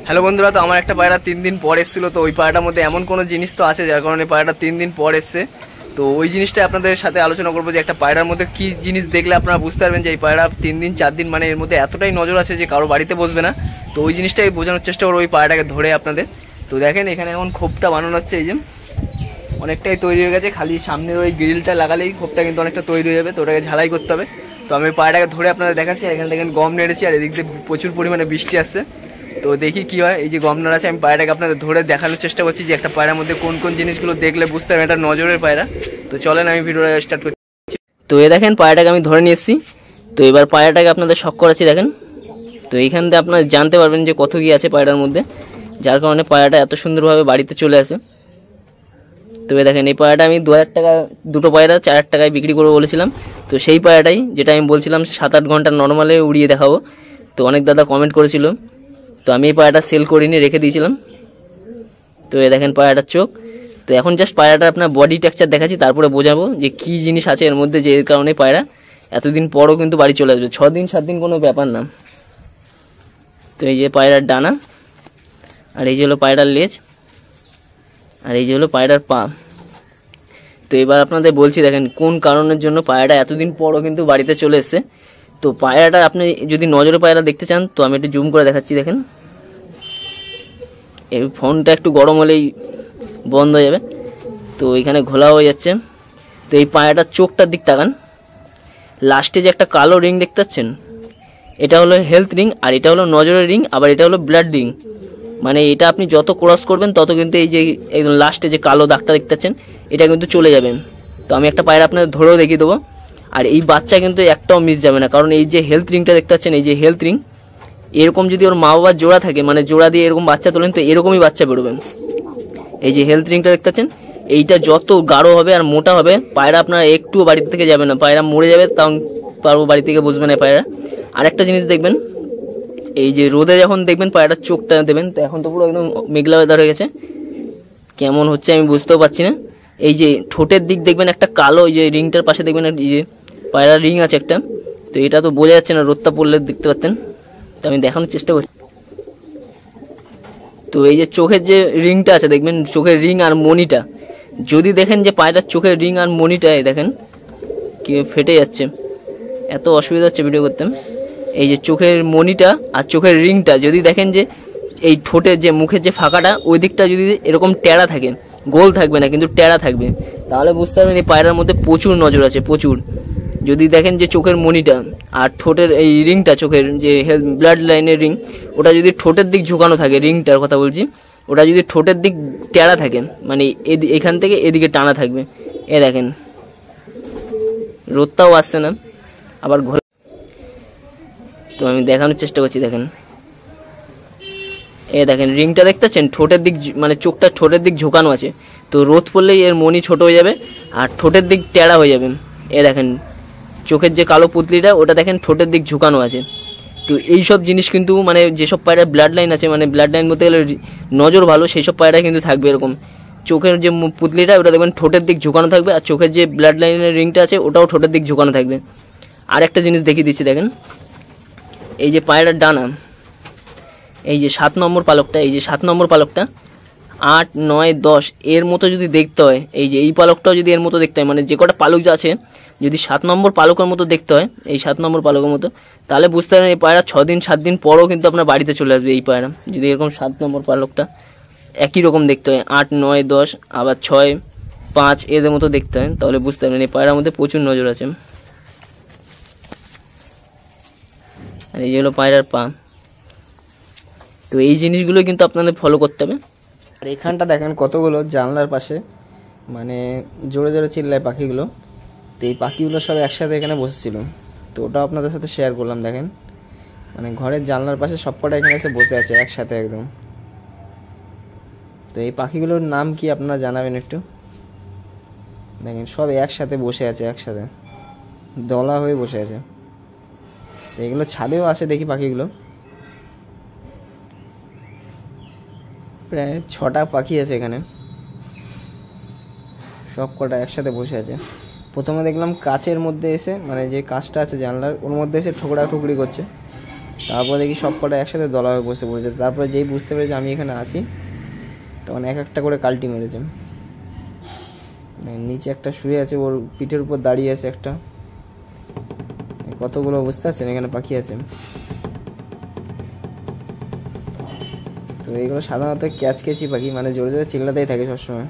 Hello বন্ধুরা, তো আমার একটা পায়রা 3 দিন পর এসেছিল। তো ওই পায়রাটার মধ্যে এমন কোনো জিনিস তো আছে যার কারণে পায়রাটা 3 দিন পর এসছে। তো ওই জিনিসটা আপনাদের সাথে আলোচনা করবো যে একটা পায়রার মধ্যে কী জিনিস দেখলে আপনারা বুঝতে পারবেন যে এই পায়রা 3 দিন 4 দিন মানে এর মধ্যে এতটাই নজর আছে যে কারো বাড়িতে বসবে না। তো ওই জিনিসটাই বোঝানোর চেষ্টা করবো ওই পায়রাটাকে ধরে আপনাদের। তো দেখেন এখানে এখন খোপটা বানানো হচ্ছে, এই যে অনেকটাই তৈরি হয়ে গেছে, খালি সামনের ওই গ্রিলটা লাগালেই খোপটা কিন্তু অনেকটা তৈরি হয়ে যাবে। তো ওটাকে ঝালাই করতে হবে। তো আমি পায়রাটাকে ধরে আপনাদের দেখাচ্ছি। এখানে দেখেন গম নেড়েছি আর এদিক দিয়ে প্রচুর পরিমাণে বৃষ্টি আসছে। তো দেখি কি হয়। এই যে গম নাড়া আছে, আমি পায়রাটাকে আপনাদের ধরে দেখানোর চেষ্টা করছি যে একটা পায়রার মধ্যে কোন কোন জিনিসগুলো দেখলে বুঝতে পারবেন এটা নজরের পায়রা। তো চলেন আমি ভিডিওটা স্টার্ট করছি। তো এই দেখেন পায়রাটাকে আমি ধরে নিয়ে এসেছি। তো এবার পায়রাটাকে আপনাদের শক করাচ্ছি, দেখেন। তো এইখান থেকে আপনারা জানতে পারবেন যে কত কি আছে পায়রার মধ্যে, যার কারণে পায়রাটা এত সুন্দরভাবে বাড়িতে চলে আসে। তো দেখেন এই পায়রাটা আমি 2000 টাকা, দুটো পায়রা 4000 টাকায় বিক্রি করবো বলেছিলাম। তো সেই পায়রাটাই যেটা আমি বলছিলাম 7-8 ঘন্টা নর্মালে উড়িয়ে দেখাবো। তো অনেক দাদা কমেন্ট করেছিল, তো আমি এই পায়রাটা সেল করিনি, রেখে দিয়েছিলাম। তো এই দেখেন পায়রাটার চোখ। তো এখন জাস্ট পায়রাটা আপনার বডি টেক্সচার দেখাচ্ছি, তারপরে বোঝাবো যে কি জিনিস আছে এর মধ্যে যে এর কারণে পায়রা এতদিন পরও কিন্তু বাড়ি চলে আসবে। 6 দিন 7 দিন কোনো ব্যাপার না। তো এই যে পায়রার ডানা, আর এই যে হলো পায়রার লেজ, আর এই যে হলো পায়রার পা। তো এবার আপনাদের বলছি দেখেন কোন কারণের জন্য পায়রাটা এতদিন পরও কিন্তু বাড়িতে চলে এসছে। তো পায়রাটা আপনি যদি নজরে পায়রা দেখতে চান তো আমি একটু জুম করে দেখাচ্ছি, দেখেন। এই ফোনটা একটু গরম হলেই বন্ধ হয়ে যাবে। তো এখানে ঘোলা হয়ে যাচ্ছে। তো এই পায়রাটার চোখটার দিক তাকান, লাস্টে যে একটা কালো রিং দেখতে পাচ্ছেন, এটা হলো হেলথ রিং, আর এটা হলো নজরের রিং, আবার এটা হলো ব্লাড রিং। মানে এটা আপনি যত ক্রস করবেন তত কিন্তু এই যে একদম লাস্টে যে কালো দাগটা দেখতে পাচ্ছেন এটা কিন্তু চলে যাবে। তো আমি একটা পায়রা আপনাদের ধরেও দেখিয়ে দেবো। আর এই বাচ্চা কিন্তু একটাও মিস যাবে না, কারণ এই যে হেলথ রিংটা দেখতে পাচ্ছেন, এই যে হেলথ রিং, এরকম যদি ওর মা বাবার জোড়া থাকে, মানে জোড়া দিয়ে এরকম বাচ্চা তোলেন, তো এরকমই বাচ্চা বেরোবে। এই যে হেলথ রিংটা দেখতে পাচ্ছেন, এইটা যত গাঢ় হবে আর মোটা হবে পায়রা আপনার একটুও বাড়ি থেকে যাবে না, পায়রা মরে যাবে তাও পারবো বাড়ি থেকে বসবে না পায়রা। আর একটা জিনিস দেখবেন, এই যে রোদে যখন দেখবেন পায়রাটার চোখটা দেবেন, তো এখন তো পুরো একদম মেঘলা ওয়েদার হয়ে গেছে, কেমন হচ্ছে আমি বুঝতেও পারছি না। এই যে ঠোঁটের দিক দেখবেন একটা কালো, এই যে রিংটার পাশে দেখবেন এই যে পায়রার রিং আছে একটা। তো এটা তো বোঝা যাচ্ছে না, রোদটা পড়লে দেখতে পারতেন। তো আমি দেখানোর চেষ্টা করছি। তো এই যে চোখের যে রিংটা আছে দেখবেন, চোখের রিং আর মনিটা যদি দেখেন যে পায়রার চোখের রিং আর মনিটায় দেখেন কি ফেটে যাচ্ছে, এত অসুবিধা হচ্ছে ভিডিও করতে। এই যে চোখের মনিটা আর চোখের রিংটা যদি দেখেন যে এই ঠোঁটের যে মুখের যে ফাঁকাটা ওই দিকটা যদি এরকম টেরা থাকে, গোল থাকবে না কিন্তু টেরা থাকবে, তাহলে বুঝতে পারবেন এই পায়রার মধ্যে প্রচুর নজর আছে, প্রচুর। যদি দেখেন যে চোখের মনিটা আর ঠোঁটের এই রিংটা, চোখের যে ব্লাড লাইনের রিং, ওটা যদি ঠোঁটের দিক ঝুঁকানো থাকে, রিংটার কথা বলছি, ওটা যদি ঠোঁটের দিক টেরা থাকে, মানে এখান থেকে এদিকে টানা থাকবে। এ দেখেন রোদটাও আসছে না, আবার ঘোরা। তো আমি দেখানোর চেষ্টা করছি, দেখেন। এ দেখেন রিংটা দেখতে পাচ্ছেন, ঠোঁটের দিক মানে চোখটা ঠোঁটের দিক ঝোঁকানো আছে। তো রোদ পড়লেই এর মনি ছোট হয়ে যাবে আর ঠোঁটের দিক টেরা হয়ে যাবে। এ দেখেন চোখের যে কালো পুতলিটা ওটা দেখেন ঠোঁটের দিক ঝুঁকানো আছে। তো এইসব জিনিস কিন্তু মানে যেসব পায়রার ব্লাড লাইন আছে, মানে ব্লাড লাইন বলতে গেলে নজর ভালো, সেই সব পায়রা কিন্তু থাকবে এরকম। চোখের যে পুতলিটা ওটা দেখবেন ঠোঁটের দিক ঝুঁকানো থাকবে, আর চোখের যে ব্লাড লাইনের রিংটা আছে ওটাও ঠোঁটের দিক ঝুঁকানো থাকবে। আর একটা জিনিস দেখিয়ে দিচ্ছি, দেখেন। এই যে পায়রার ডানা, এই যে 7 নম্বর পালকটা, এই যে 7 নম্বর পালকটা 8, 9, 10 এর মতো যদি দেখতে হয়, এই যে এই পালকটাও যদি এর মতো দেখতে হয়, মানে যে কটা পালক যা আছে যদি 7 নম্বর পালকের মতো দেখতে হয়, এই 7 নম্বর পালকের মতো, তাহলে বুঝতে পারেন এই পায়রা 6 দিন 7 দিন পরও কিন্তু আপনার বাড়িতে চলে আসবে। এই পায়রা যদি এরকম 7 নম্বর পালকটা একই রকম দেখতে হয়, 8, 9, 10 আবার 6, 5 এদের মতো দেখতে হয়, তাহলে বুঝতে পারবেন এই পায়রার মধ্যে প্রচুর নজর আছে। আর এই যে হলো পায়রার পা। তো এই জিনিসগুলো কিন্তু আপনাদের ফলো করতে হবে। আর এখানটা দেখেন কতগুলো জানলার পাশে মানে জোরে জোরে চিল্লায় পাখিগুলো। তো এই পাখিগুলো সব একসাথে এখানে বসেছিল, তো ওটা আপনাদের সাথে শেয়ার করলাম। দেখেন মানে ঘরের জানলার পাশে সবকটা এখানে এসে বসে আছে একসাথে একদম। তো এই পাখিগুলোর নাম কি আপনারা জানাবেন একটু। দেখেন সব একসাথে বসে আছে, একসাথে দলা হয়ে বসে আছে। তো এগুলো ছাদেও আসে দেখি পাখিগুলো, প্রায় 6টা পাখি আছে এখানে, সব কটা একসাথে বসে আছে। প্রথমে দেখলাম কাচের মধ্যে এসে, মানে যে কাচটা আছে জানলার ওর মধ্যে এসে ঠোকরা ঠুকরি করছে। তারপর দেখি সব কটা একসাথে দলা হয়ে বসে পড়েছে। তারপরে যেই বুঝতে পেরেছে আমি এখানে আছি, তখন এক একটা করে কাল্টি মেরেছে। নিচে একটা শুয়ে আছে, ওর পিঠের উপর দাঁড়িয়ে আছে একটা। কতগুলো বুঝতে পারছেন এখানে পাখি আছে। তো এইগুলো সাধারণত ক্যাচকেচি পাখি, মানে জোরে জোরে চিল্লাতেই থাকে সবসময়।